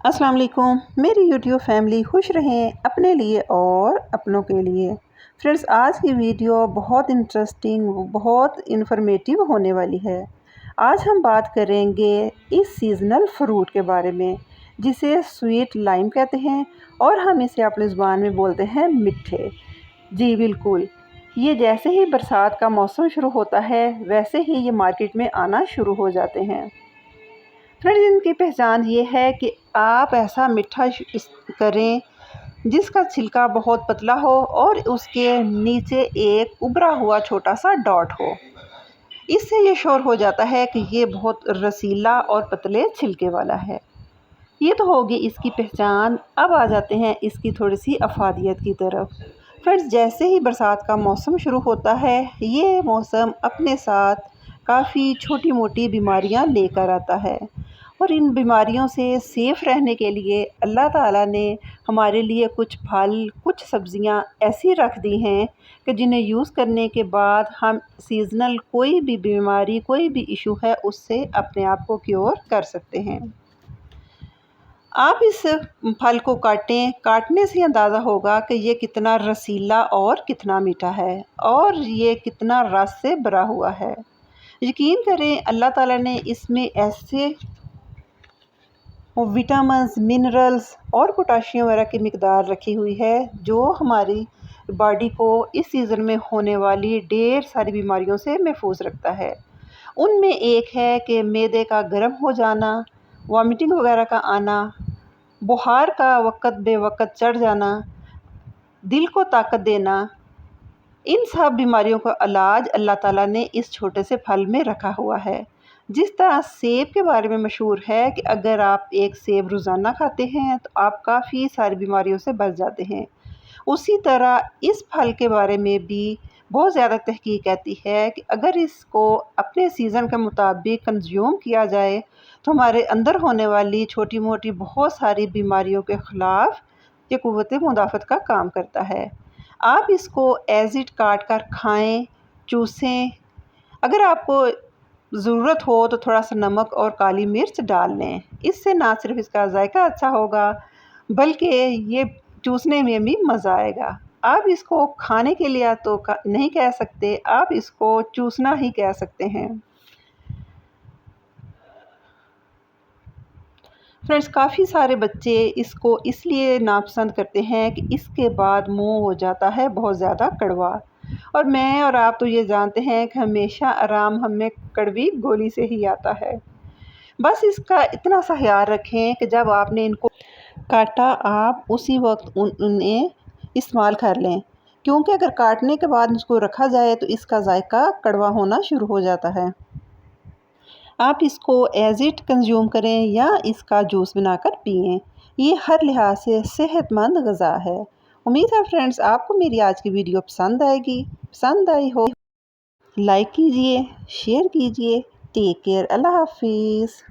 السلام علیکم میری یوٹیوب فیملی، خوش رہیں اپنے لیے اور اپنوں کے لیے۔ فرینڈز، آج کی ویڈیو بہت انٹرسٹنگ، بہت انفارمیٹیو ہونے والی ہے۔ آج ہم بات کریں گے اس سیزنل فروٹ کے بارے میں، جسے سویٹ لائم کہتے ہیں اور ہم اسے اپنی زبان میں بولتے ہیں میٹھے۔ جی بالکل، یہ جیسے ہی برسات کا موسم شروع ہوتا ہے ویسے ہی یہ مارکیٹ میں آنا شروع ہو جاتے ہیں۔ فرینڈز، ان کی پہچان یہ ہے کہ آپ ایسا میٹھا کریں جس کا چھلکا بہت پتلا ہو اور اس کے نیچے ایک ابھرا ہوا چھوٹا سا ڈاٹ ہو۔ اس سے یہ شور ہو جاتا ہے کہ یہ بہت رسیلا اور پتلے چھلکے والا ہے۔ یہ تو ہوگی اس کی پہچان۔ اب آ جاتے ہیں اس کی تھوڑی سی افادیت کی طرف۔ فرینڈز، جیسے ہی برسات کا موسم شروع ہوتا ہے یہ موسم اپنے ساتھ کافی چھوٹی موٹی بیماریاں لے کر آتا ہے، اور ان بیماریوں سے سیف رہنے کے لیے اللہ تعالیٰ نے ہمارے لیے کچھ پھل، کچھ سبزیاں ایسی رکھ دی ہیں کہ جنہیں یوز کرنے کے بعد ہم سیزنل کوئی بھی بیماری، کوئی بھی ایشو ہے اس سے اپنے آپ کو کیور کر سکتے ہیں۔ آپ اس پھل کو کاٹنے سے اندازہ ہوگا کہ یہ کتنا رسیلا اور کتنا میٹھا ہے، اور یہ کتنا رس سے بھرا ہوا ہے۔ یقین کریں اللہ تعالیٰ نے اس میں ایسے وٹامنز، منرلز اور پوٹاشیم وغیرہ کی مقدار رکھی ہوئی ہے جو ہماری باڈی کو اس سیزن میں ہونے والی ڈھیر ساری بیماریوں سے محفوظ رکھتا ہے۔ ان میں ایک ہے کہ معدے کا گرم ہو جانا، وامٹنگ وغیرہ کا آنا، بخار کا وقت بے وقت چڑھ جانا، دل کو طاقت دینا۔ ان سب بیماریوں کا علاج اللہ تعالیٰ نے اس چھوٹے سے پھل میں رکھا ہوا ہے۔ جس طرح سیب کے بارے میں مشہور ہے کہ اگر آپ ایک سیب روزانہ کھاتے ہیں تو آپ کافی ساری بیماریوں سے بچ جاتے ہیں، اسی طرح اس پھل کے بارے میں بھی بہت زیادہ تحقیق کہتی ہے کہ اگر اس کو اپنے سیزن کے مطابق کنزیوم کیا جائے تو ہمارے اندر ہونے والی چھوٹی موٹی بہت ساری بیماریوں کے خلاف یہ قوت مدافعت کا کام کرتا ہے۔ آپ اس کو ایز اٹ کاٹ کر کھائیں، چوسیں۔ اگر آپ کو ضرورت ہو تو تھوڑا سا نمک اور کالی مرچ ڈال لیں۔ اس سے نہ صرف اس کا ذائقہ اچھا ہوگا بلکہ یہ چوسنے میں بھی مزہ آئے گا۔ آپ اس کو کھانے کے لیے تو نہیں کہہ سکتے، آپ اس کو چوسنا ہی کہہ سکتے ہیں۔ فرینڈز، کافی سارے بچے اس کو اس لیے ناپسند کرتے ہیں کہ اس کے بعد منہ ہو جاتا ہے بہت زیادہ کڑوا، اور میں اور آپ تو یہ جانتے ہیں کہ ہمیشہ آرام ہمیں کڑوی گولی سے ہی آتا ہے۔ بس اس کا اتنا سا خیال رکھیں کہ جب آپ نے ان کو کاٹا آپ اسی وقت انہیں استعمال کر لیں، کیونکہ اگر کاٹنے کے بعد اس کو رکھا جائے تو اس کا ذائقہ کڑوا ہونا شروع ہو جاتا ہے۔ آپ اس کو ایز اٹ کنزیوم کریں یا اس کا جوس بنا کر پئیں۔ یہ ہر لحاظ سے صحت مند غذا ہے۔ امید ہے فرینڈز آپ کو میری آج کی ویڈیو پسند آئے گی۔ پسند آئی ہو لائک کیجئے، شیئر کیجئے۔ ٹیک کیئر، اللہ حافظ۔